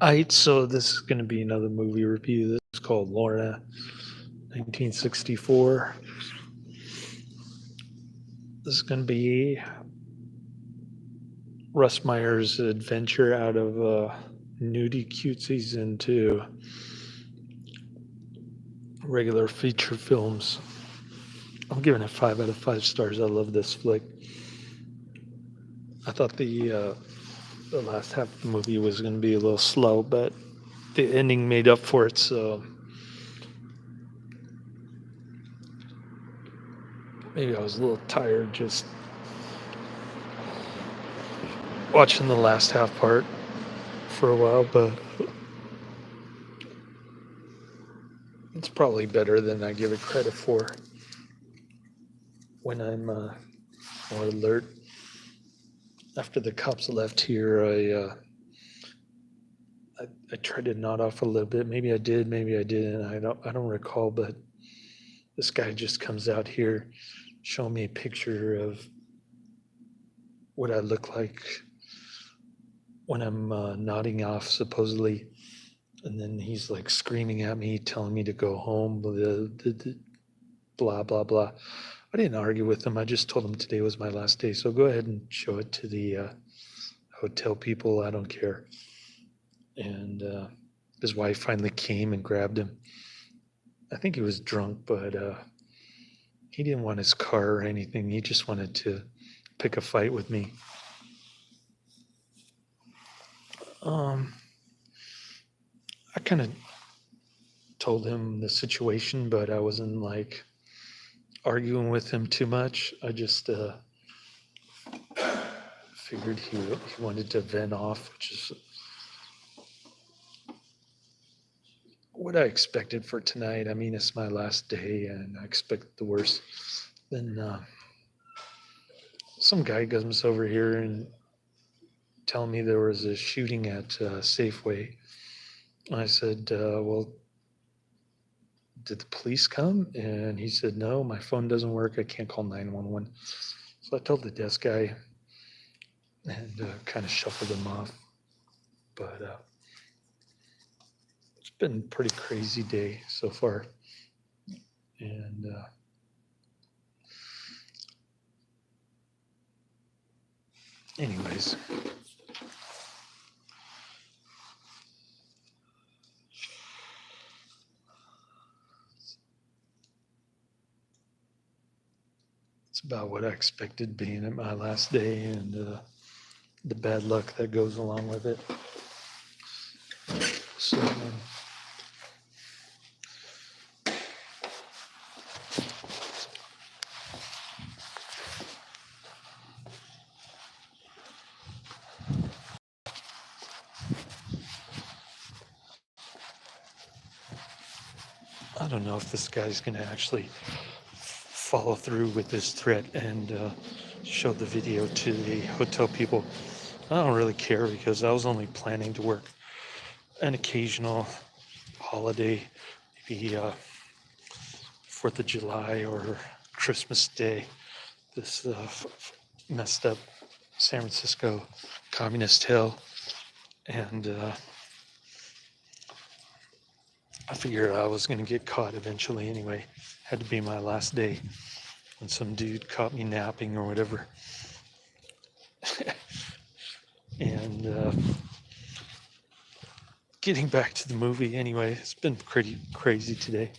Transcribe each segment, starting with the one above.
Alright, so this is going to be another movie review. This is called Lorna, 1964. This is going to be Russ Meyer's adventure out of nudie cutesies into regular feature films. I'm giving it 5 out of 5 stars. I love this flick. I thought the last half of the movie was going to be a little slow, but the ending made up for it. So maybe I was a little tired just watching the last half part for a while, but it's probably better than I give it credit for when I'm more alert. After the cops left here, I tried to nod off a little bit. Maybe I did, maybe I didn't. I don't recall, but this guy just comes out here showing me a picture of what I look like when I'm nodding off, supposedly. And then he's like screaming at me, telling me to go home, blah, blah, blah. I didn't argue with him. I just told him today was my last day. So go ahead and show it to the hotel people. I don't care. And his wife finally came and grabbed him. I think he was drunk, but he didn't want his car or anything. He just wanted to pick a fight with me. I kind of told him the situation, but I wasn't like arguing with him too much. I just figured he wanted to vent off, which is what I expected for tonight. I mean, it's my last day, and I expect the worst. Then some guy comes over here and telling me there was a shooting at Safeway. I said, well, did the police come? And he said, no, my phone doesn't work. I can't call 911. So I told the desk guy and kind of shuffled him off. But it's been a pretty crazy day so far. And anyways, it's about what I expected being at my last day and the bad luck that goes along with it. So I don't know if this guy's going to actually follow through with this threat and show the video to the hotel people. I don't really care because I was only planning to work an occasional holiday, maybe 4th of July or Christmas Day. This messed up San Francisco communist hell. And I figured I was going to get caught eventually anyway. Had to be my last day when some dude caught me napping or whatever. And getting back to the movie anyway, it's been pretty crazy today.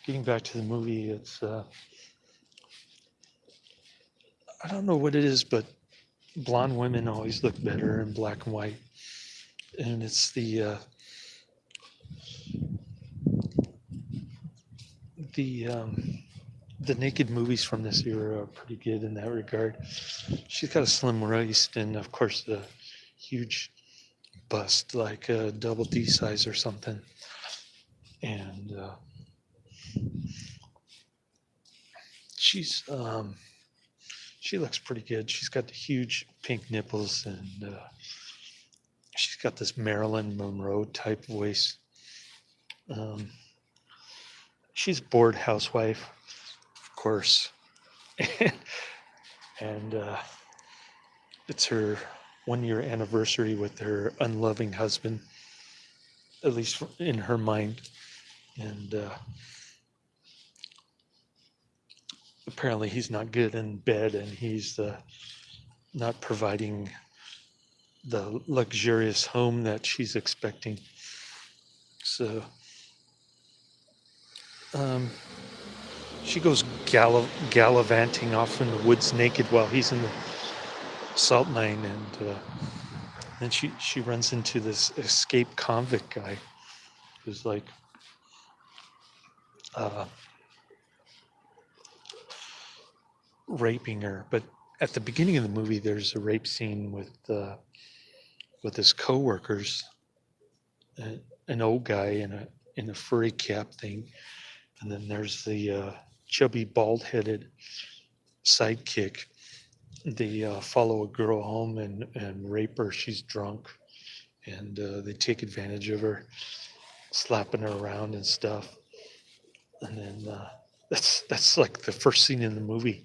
Getting back to the movie, it's I don't know what it is, but blonde women always look better in black and white. And it's the naked movies from this era are pretty good in that regard. She's got a slim waist and of course the huge bust, like a double D size or something. And she's she looks pretty good. She's got the huge pink nipples and she's got this Marilyn Monroe type voice. She's a bored housewife, of course. And it's her 1-year anniversary with her unloving husband. at least in her mind. And apparently he's not good in bed, and he's not providing the luxurious home that she's expecting. So she goes gallivanting off in the woods naked while he's in the salt mine, and then she runs into this escaped convict guy who's like raping her. But at the beginning of the movie, there's a rape scene with his coworkers, an old guy in a furry cap thing, and then there's the chubby, bald-headed sidekick. They follow a girl home and rape her. She's drunk, and they take advantage of her, slapping her around and stuff. And then that's like the first scene in the movie.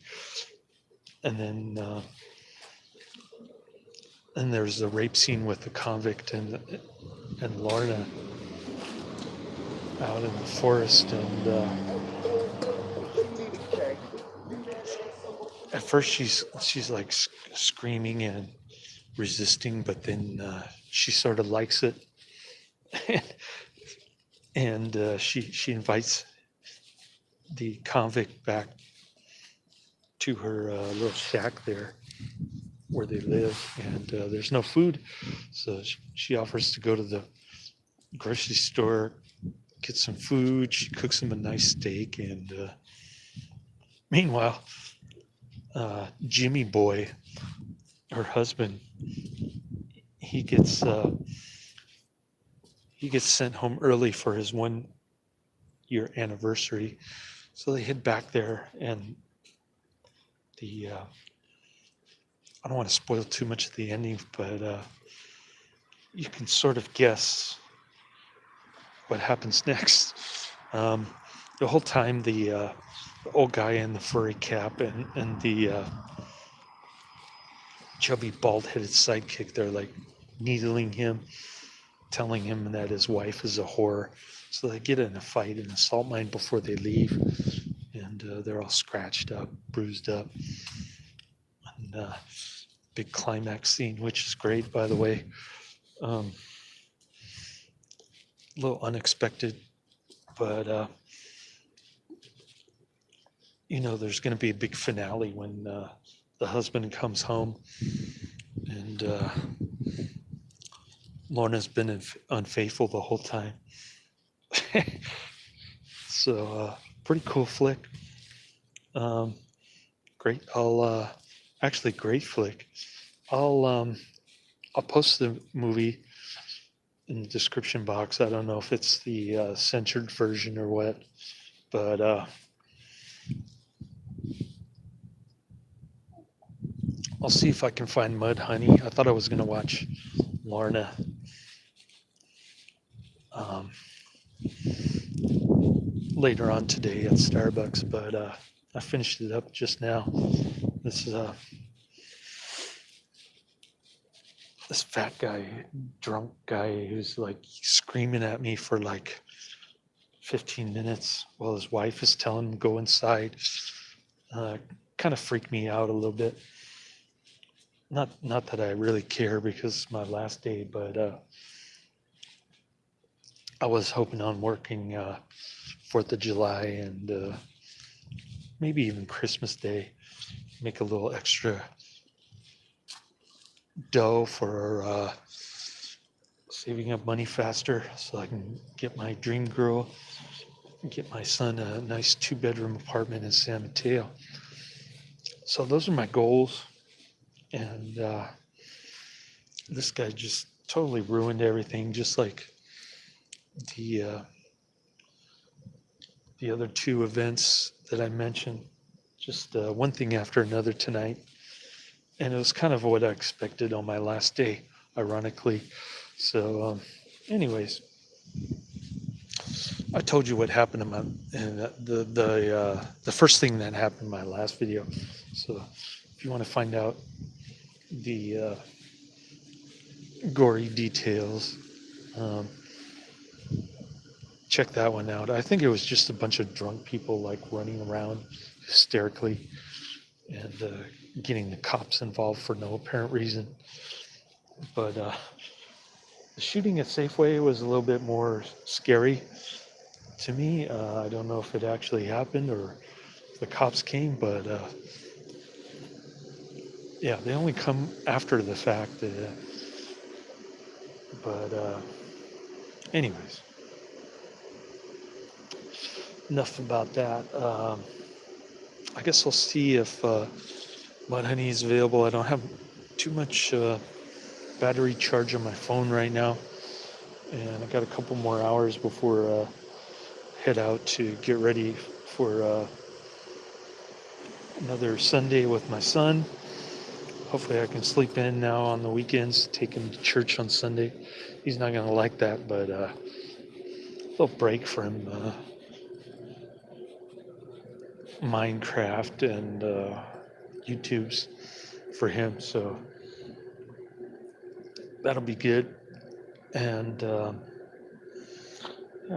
And then and there's the rape scene with the convict and Lorna out in the forest. And at first she's like screaming and resisting, but then she sort of likes it. And she invites the convict back to her little shack there where they live, and there's no food, so she offers to go to the grocery store, get some food. She cooks him a nice steak, and meanwhile, Jimmy Boy, her husband, he gets sent home early for his 1-year anniversary, so they head back there, and the I don't want to spoil too much of the ending, but you can sort of guess what happens next. The whole time, the old guy in the furry cap and the chubby, bald-headed sidekick, they're like needling him, telling him that his wife is a whore. So they get in a fight in a salt mine before they leave, and they're all scratched up, bruised up. And big climax scene, which is great, by the way. A little unexpected, but there's going to be a big finale when the husband comes home, and Lorna's been unfaithful the whole time. So pretty cool flick. Great. Great flick. I'll post the movie in the description box. I don't know if it's the censored version or what, but I'll see if I can find Mud Honey. I thought I was going to watch Lorna later on today at Starbucks, but I finished it up just now. This fat guy, drunk guy, who's like screaming at me for like 15 minutes while his wife is telling him go inside. Kind of freaked me out a little bit. Not that I really care because it's my last day, but I was hoping on working 4th of July and maybe even Christmas Day, make a little extra dough for saving up money faster so I can get my dream girl, get my son a nice 2-bedroom apartment in San Mateo. So those are my goals, and this guy just totally ruined everything, just like the other 2 events that I mentioned. Just one thing after another tonight. And it was kind of what I expected on my last day, ironically. So anyways, I told you what happened in the first thing that happened in my last video. So if you want to find out the gory details, check that one out. I think it was just a bunch of drunk people like running around hysterically and getting the cops involved for no apparent reason. But the shooting at Safeway was a little bit more scary to me. I don't know if it actually happened or if the cops came, but yeah, they only come after the fact. But anyways, enough about that. I guess I'll see if Mud Honey is available. I don't have too much battery charge on my phone right now, and I got a couple more hours before head out to get ready for another Sunday with my son. Hopefully I can sleep in now on the weekends, take him to church on Sunday. He's not going to like that, but a little break from Minecraft and YouTube's for him. So that'll be good. And yeah,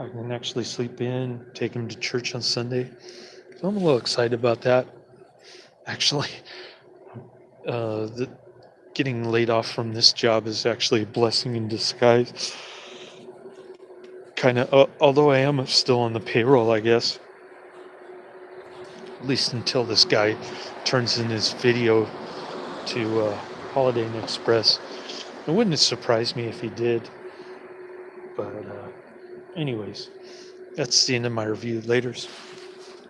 I can actually sleep in, take him to church on Sunday. So I'm a little excited about that. Actually, getting laid off from this job is actually a blessing in disguise. Kind of, although I am still on the payroll, I guess. At least until this guy turns in his video to Holiday Inn Express. It wouldn't surprise me if he did. But anyways, that's the end of my review. Laters.